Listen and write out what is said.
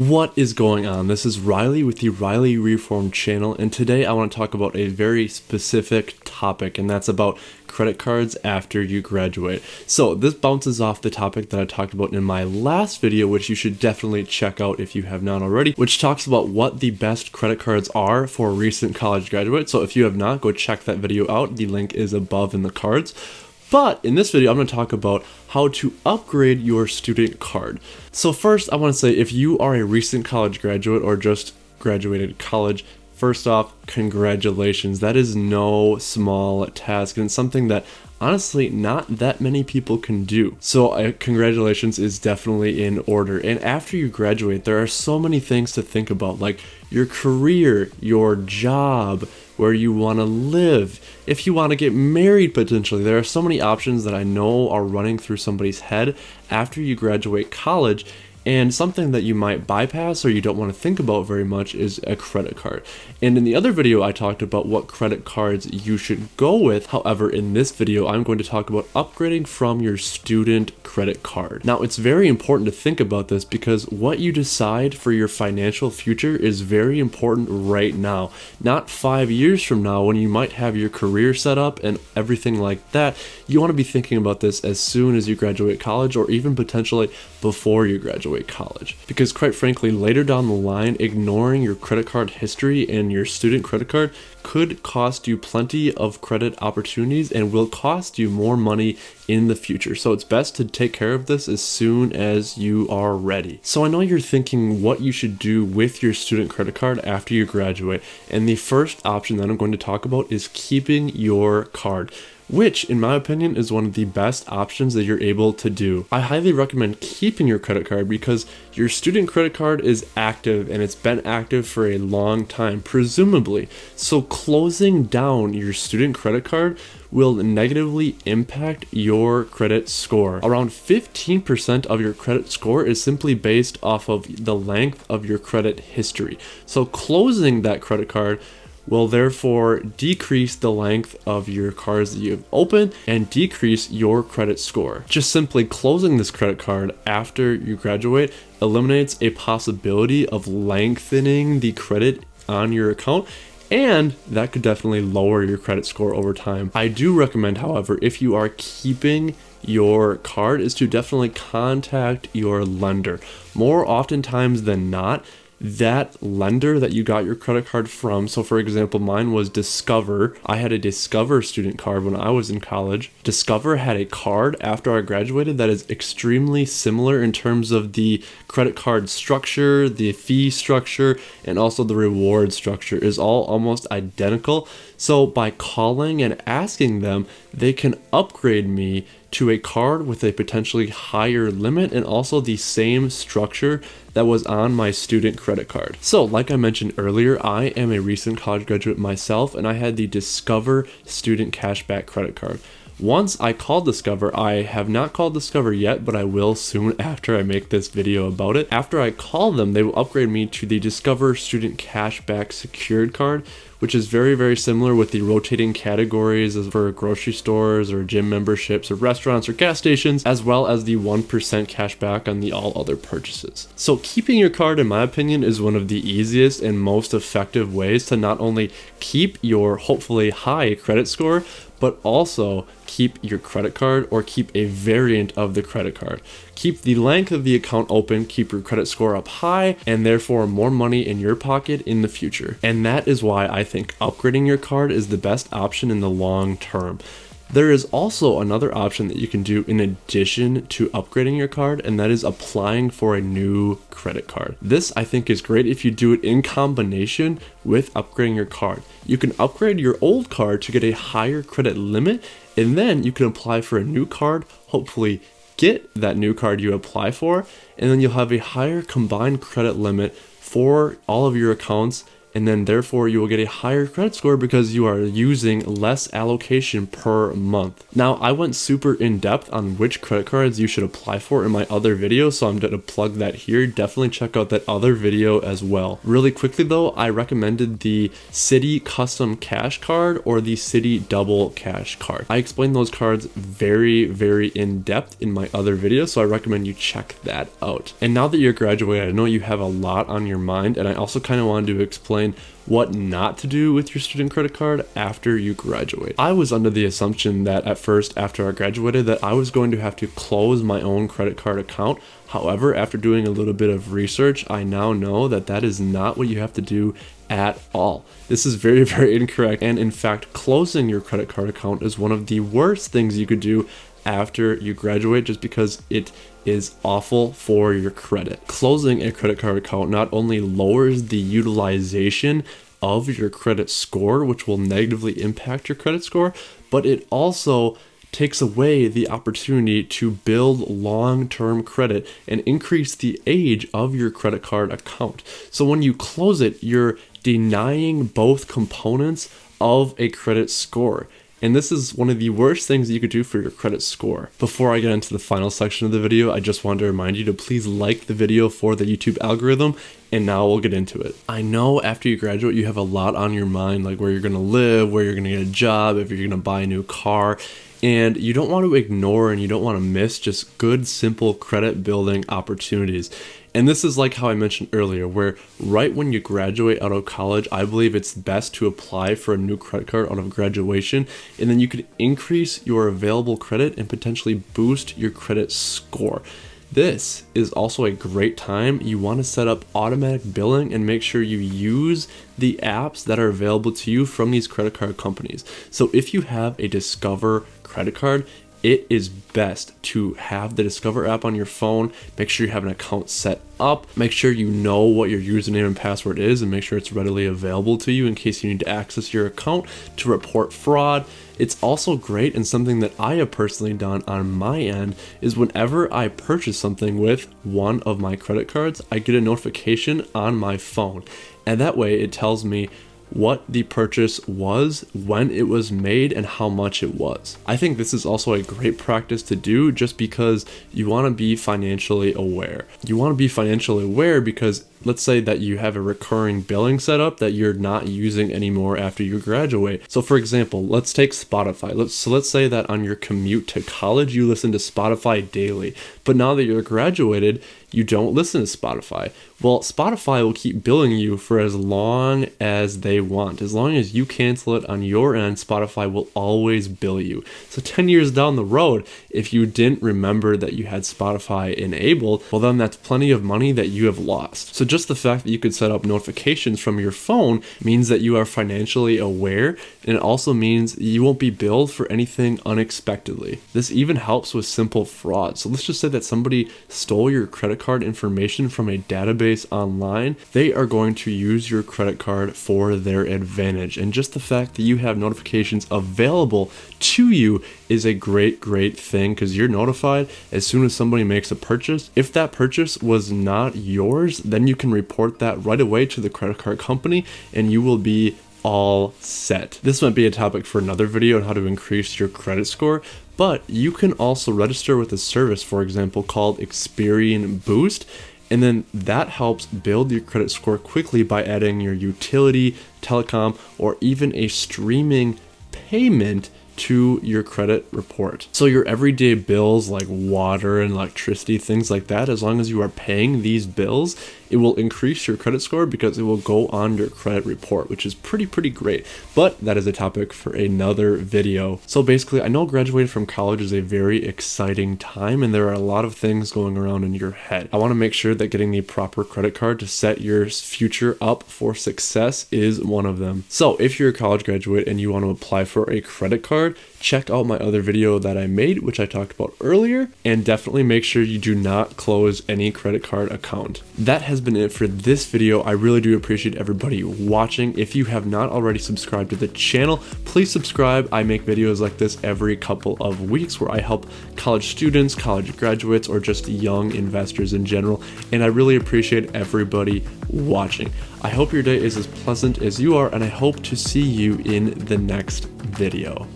What is going on? This is Riley with the Riley Reformed channel, and today I want to talk about a very specific topic, and that's about credit cards after you graduate. So this bounces off the topic that I talked about in my last video, which you should definitely check out if you have not already, which talks about what the best credit cards are for recent college graduates. So if you have not, go check that video out. The link is above in the cards. But in this video, I'm going to talk about how to upgrade your student card. So first, I want to say if you are a recent college graduate or just graduated college, first off, congratulations. That is no small task, and it's something that honestly not that many people can do. So congratulations is definitely in order. And after you graduate, there are so many things to think about, like your career, your job, where you want to live, if you want to get married potentially. There are so many options that I know are running through somebody's head after you graduate college. And something that you might bypass or you don't want to think about very much is a credit card. And in the other video, I talked about what credit cards you should go with. However, in this video, I'm going to talk about upgrading from your student credit card. Now, it's very important to think about this because what you decide for your financial future is very important right now. Not 5 years from now when you might have your career set up and everything like that. You want to be thinking about this as soon as you graduate college or even potentially before you graduate college, because quite frankly, later down the line, ignoring your credit card history and your student credit card could cost you plenty of credit opportunities and will cost you more money in the future. So it's best to take care of this as soon as you are ready. So I know you're thinking what you should do with your student credit card after you graduate, and the first option that I'm going to talk about is keeping your card, which in my opinion is one of the best options that you're able to do. I highly recommend keeping your credit card because your student credit card is active and it's been active for a long time, presumably. So closing down your student credit card will negatively impact your credit score. Around 15% of your credit score is simply based off of the length of your credit history. So closing that credit card will therefore decrease the length of your cards that you have opened and decrease your credit score. Just simply closing this credit card after you graduate eliminates a possibility of lengthening the credit on your account, and that could definitely lower your credit score over time. I do recommend, however, if you are keeping your card, is to definitely contact your lender. More oftentimes than not, that lender that you got your credit card from, so for example, mine was Discover. I had a Discover student card when I was in college. Discover had a card after I graduated that is extremely similar in terms of the credit card structure, the fee structure, and also the reward structure is all almost identical. So by calling and asking them, they can upgrade me to a card with a potentially higher limit and also the same structure that was on my student credit card. So like I mentioned earlier, I am a recent college graduate myself, and I had the Discover student cashback credit card. Once I called Discover, I have not called Discover yet, but I will soon after I make this video about it. After I call them, they will upgrade me to the Discover Student Cashback Secured Card, which is very, very similar with the rotating categories as for grocery stores or gym memberships or restaurants or gas stations, as well as the 1% cashback on the all other purchases. So keeping your card, in my opinion, is one of the easiest and most effective ways to not only keep your hopefully high credit score, but also keep your credit card or keep a variant of the credit card. Keep the length of the account open, keep your credit score up high, and therefore more money in your pocket in the future. And that is why I think upgrading your card is the best option in the long term. There is also another option that you can do in addition to upgrading your card, and that is applying for a new credit card. This I think is great if you do it in combination with upgrading your card. You can upgrade your old card to get a higher credit limit, and then you can apply for a new card, hopefully get that new card you apply for, and then you'll have a higher combined credit limit for all of your accounts and then therefore you will get a higher credit score because you are using less allocation per month. Now, I went super in depth on which credit cards you should apply for in my other video, so I'm going to plug that here. Definitely check out that other video as well. Really quickly though, I recommended the Citi Custom Cash Card or the Citi Double Cash Card. I explained those cards very, very in depth in my other video, so I recommend you check that out. And now that you're graduated, I know you have a lot on your mind, and I also kind of wanted to explain what not to do with your student credit card after you graduate. I was under the assumption that at first, after I graduated, that I was going to have to close my own credit card account. However, after doing a little bit of research, I now know that that is not what you have to do at all. This is very, very incorrect. And in fact, closing your credit card account is one of the worst things you could do after you graduate, just because it is awful for your credit. Closing a credit card account not only lowers the utilization of your credit score, which will negatively impact your credit score, but it also takes away the opportunity to build long-term credit and increase the age of your credit card account. So when you close it, you're denying both components of a credit score. And this is one of the worst things you could do for your credit score. Before I get into the final section of the video, I just wanted to remind you to please like the video for the YouTube algorithm, and now we'll get into it. I know after you graduate, you have a lot on your mind, like where you're gonna live, where you're gonna get a job, if you're gonna buy a new car, and you don't want to ignore and you don't want to miss just good, simple credit building opportunities. And this is like how I mentioned earlier, where right when you graduate out of college, I believe it's best to apply for a new credit card out of graduation, and then you could increase your available credit and potentially boost your credit score. This is also a great time. You want to set up automatic billing and make sure you use the apps that are available to you from these credit card companies. So if you have a Discover credit card, it is best to have the Discover app on your phone. Make sure you have an account set up. Make sure you know what your username and password is, and make sure it's readily available to you in case you need to access your account to report fraud. It's also great, and something that I have personally done on my end is whenever I purchase something with one of my credit cards, I get a notification on my phone. And that way it tells me what the purchase was, when it was made, and how much it was. I think this is also a great practice to do just because you want to be financially aware. You want to be financially aware because let's say that you have a recurring billing setup that you're not using anymore after you graduate. So for example, let's take Spotify. Let's say that on your commute to college, you listen to Spotify daily, but now that you're graduated, you don't listen to Spotify. Well, Spotify will keep billing you for as long as they want. As long as you cancel it on your end, Spotify will always bill you. So 10 years down the road, if you didn't remember that you had Spotify enabled, well then that's plenty of money that you have lost. So just the fact that you could set up notifications from your phone means that you are financially aware, and it also means you won't be billed for anything unexpectedly. This even helps with simple fraud. So let's just say that somebody stole your credit card information from a database online. They are going to use your credit card for their advantage. And just the fact that you have notifications available to you is a great thing, because you're notified as soon as somebody makes a purchase. If that purchase was not yours, then you can report that right away to the credit card company and you will be all set. This might be a topic for another video on how to increase your credit score, but you can also register with a service, for example, called Experian Boost, and then that helps build your credit score quickly by adding your utility, telecom, or even a streaming payment to your credit report. So your everyday bills like water and electricity, things like that, as long as you are paying these bills, it will increase your credit score because it will go on your credit report, which is pretty great. But that is a topic for another video. So basically, I know graduating from college is a very exciting time and there are a lot of things going around in your head. I want to make sure that getting the proper credit card to set your future up for success is one of them. So if you're a college graduate and you want to apply for a credit card, check out my other video that I made, which I talked about earlier, and definitely make sure you do not close any credit card account. That has been it for this video. I really do appreciate everybody watching. If you have not already subscribed to the channel, please subscribe. I make videos like this every couple of weeks where I help college students, college graduates, or just young investors in general, and I really appreciate everybody watching. I hope your day is as pleasant as you are, and I hope to see you in the next video.